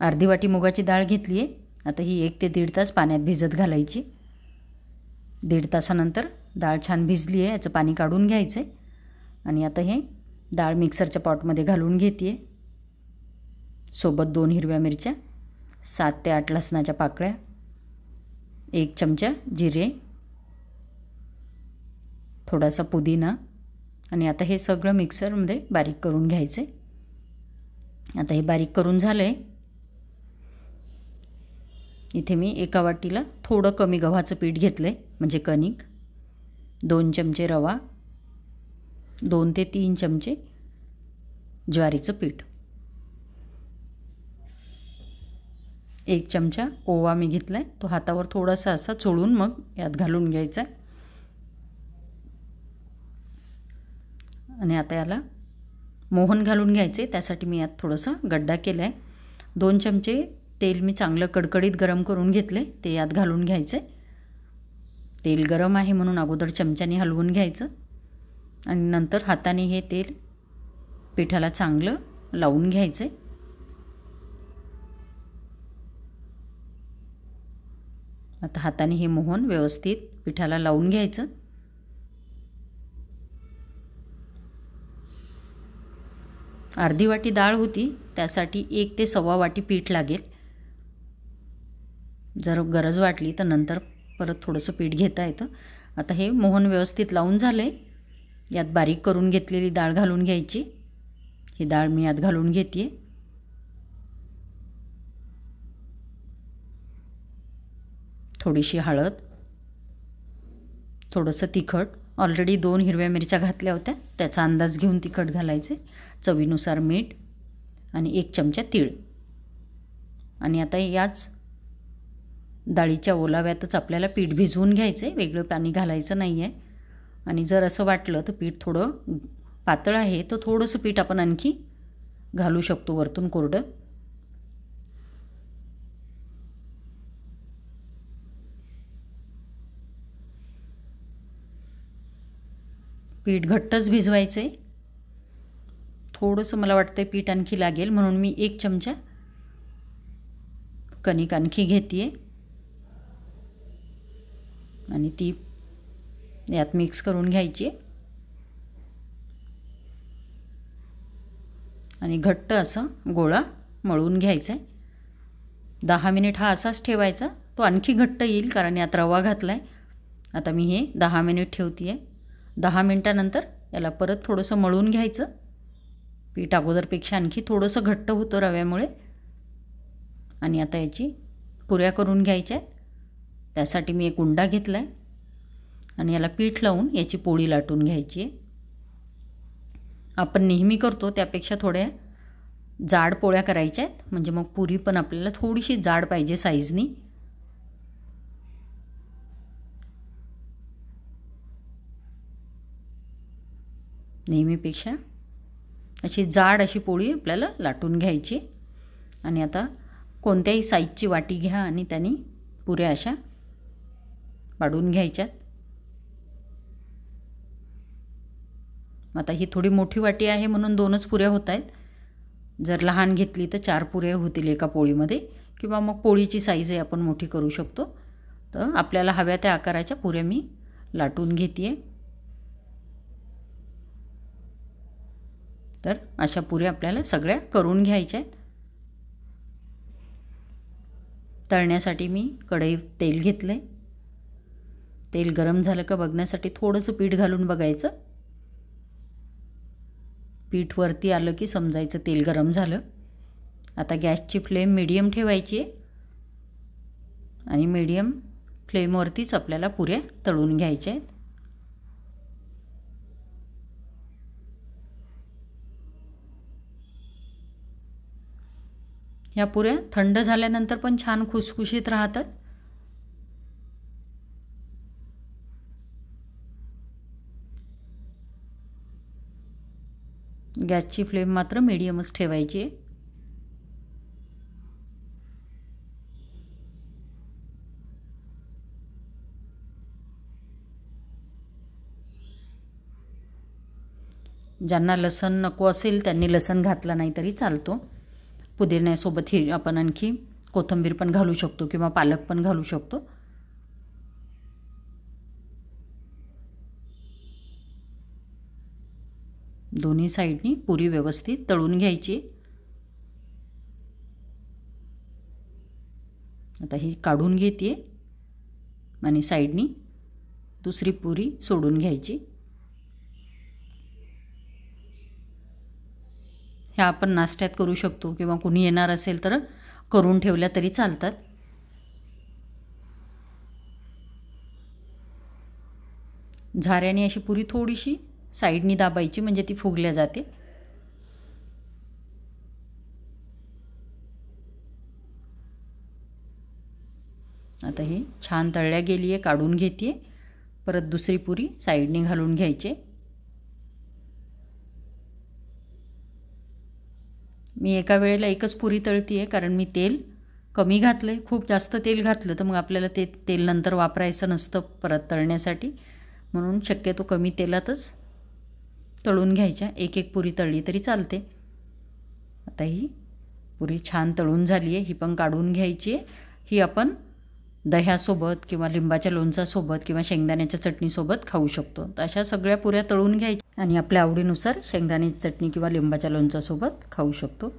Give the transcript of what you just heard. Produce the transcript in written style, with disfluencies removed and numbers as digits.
अर्धी वाटी मुगाची डाळ घेतली आहे। आता ही 1 ते 1.5 तास पाण्यात भिजत घालायची। 1.5 तासानंतर डाळ छान भिजली आहे, याचं पाणी काढून घ्यायचं आहे। आणि आता हे डाळ मिक्सरच्या पॉटमध्ये घालून घेते आहे। सोबत 2 हिरव्या मिरच्या, 7 ते 8 लसणाच्या पाकळ्या, 1 चमचा जिरे, थोडासा पुदिना आणि आता हे सगळं मिक्सरमध्ये बारीक करून घ्यायचं आहे। आता हे बारीक करून झालं आहे। इथे मी एका वाटीला थोडं कमी गव्हाचं पीठ घेतलं आहे, म्हणजे कणिक, 2 चमचे रवा, 2 ते 3 चमचे ज्वारीचं पीठ, 1 चमचा ओवा मी घेतला आहे, तो हातावर थोडासा असा चोळून मग यात घालून घ्यायचा आहे। आणि आता याला मोहन घालून घ्यायचे, त्यासाठी मी यात थोडंसं गड्डा केला आहे। 2 चमचे तेल मी चांगलं कडकडीत गरम करून घेतले, ते यात घालून घ्यायचे। तेल गरम आहे म्हणून अगोदर चमच्याने हलवून घ्यायचं आणि नंतर हाताने हे तेल पिठाला चांगलं लावून घ्यायचे। आता हाताने हे मोहन व्यवस्थित पिठाला लावून घ्यायचं। अर्धी वाटी डाळ होती, त्यासाठी 1 ते सव्वा वाटी पीठ लागेल। जर गरज वाटली तर नंतर परत थोडंसं पीठ घेता येतं। आता हे मोहन व्यवस्थित लावून झाले, यात बारीक करून घेतलेली डाळ घालून घ्यायची। ही डाळ मी यात घालून घेते। थोडीशी हळद, थोडंसं तिखट, ऑलरेडी 2 हिरव्या मिरच्या घातल्या होत्या, त्याचा अंदाज घेऊन तिखट घालायचे, चवीनुसार मीठ आणि 1 चमचा तीळ। आणि आता याच डाळीच्या ओलाव्यातच आपल्याला पीठ भिजवून घ्यायचे, वेगळं पाणी घालायचं नाही आहे। आणि जर असं वाटलं तर पीठ थोडं पातळ आहे तर थोडंसं पीठ आपण आणखी घालू शकतो वरतून कोरडं। पीठ घट्टच भिजवायचं आहे, थोडंसं मला वाटतं पीठ आणखी लागेल म्हणून मी 1 चमचा कणिक आणखी घेते आहे आणि ती यात मिक्स करून घ्यायची आणि घट्ट असं गोळा मळून घ्यायचा आहे। 10 मिनिट हा असाच ठेवायचा, तो आणखी घट्ट येईल कारण यात रवा घातला आहे। आता मी हे 10 मिनिट ठेवते आहे। 10 मिनिटानंतर याला परत थोडंसं मळून घ्यायचं। पीठ अगोदरपेक्षा आणखी थोडंसं घट्ट होतं रव्यामुळे। आणि आता याची पुऱ्या करून घ्यायच्या आहेत, त्यासाठी मी एक उंडा घेतला आहे आणि याला पीठ लावून याची पोळी लाटून घ्यायची आहे। आपण नेहमी करतो त्यापेक्षा थोड्या जाड पोळ्या करायच्या आहेत, म्हणजे मग पुरी पण आपल्याला थोडीशी जाड पाहिजे साईजनी। नेहमीपेक्षा अशी जाड अशी पोळी आपल्याला लाटून घ्यायची। आणि आता कोणत्याही साईजची वाटी घ्या आणि त्याने पुऱ्या अशा पाडून घ्यायच्यात। आता ही थोडी मोठी वाटी आहे म्हणून 2च पुऱ्या होत आहेत, जर लहान घेतली तर 4 पुऱ्या होतील एका पोळीमध्ये, किंवा मग पोळीची साईज आहे आपण मोठी करू शकतो। तर आपल्याला हव्या त्या आकाराच्या पुऱ्या मी लाटून घेते आहे। तर अशा पुऱ्या आपल्याला सगळ्या करून घ्यायच्या आहेत। तळण्यासाठी मी कढईत तेल घेतले, तेल गरम झालं का बघण्यासाठी थोडंसं पीठ घालून बघायचं। पीठ वरती आलं की समजायचं तेल गरम झालं। आता गॅसची फ्लेम मीडियम ठेवायची आहे आणि मीडियम फ्लेमवरतीच आपल्याला पुऱ्या तळून घ्यायच्या आहेत। या पुऱ्या थंड झाल्यानंतर पण छान खुसखुशीत राहतात। गॅसची फ्लेम मात्र मीडियमच ठेवायची आहे। ज्यांना लसण नको असेल त्यांनी लसण घातला नाही तरी चालतो। पुदिन्यासोबत ही आपण आणखी कोथिंबीर पण घालू शकतो किंवा पालक पण घालू शकतो. दोन्ही साईडनी पुरी व्यवस्थित तळून घ्यायची. आता ही काढून घेते आणि साईडनी दुसरी पुरी सोडून घ्यायची. ह्या आपण नाश्त्यात करू शकतो किंवा कुणी येणार असेल तर करून ठेवल्या तरी चालतात. झाऱ्याने अशी पुरी थोडीशी साईडनी दाबायची म्हणजे ती फुगल्या जाते. आता ही छान तळल्या गेली आहे, काढून घेते. परत दुसरी पुरी साईडनी घालून घ्यायची. मी एका वेळेला एकच पुरी तळते आहे कारण मी तेल कमी घातलं आहे. खूप जास्त तेल घातलं तर मग आपल्याला ते तेल नंतर वापरायचं नसतं परत तळण्यासाठी, म्हणून शक्यतो कमी तेलातच तळून घ्यायच्या. एक एक पुरी तळली तरी चालते. आता ही पुरी छान तळून झाली आहे, ही पण काढून घ्यायची आहे. ही आपण दह्यासोबत किंवा लिंबाच्या लोणच्यासोबत किंवा शेंगदाण्याच्या चटणीसोबत खाऊ शकतो. तर अशा सगळ्या पुऱ्या तळून घ्यायच्या आणि आपल्या आवडीनुसार शेंगदाण्याची चटणी किंवा लिंबाच्या लोणच्यासोबत खाऊ शकतो.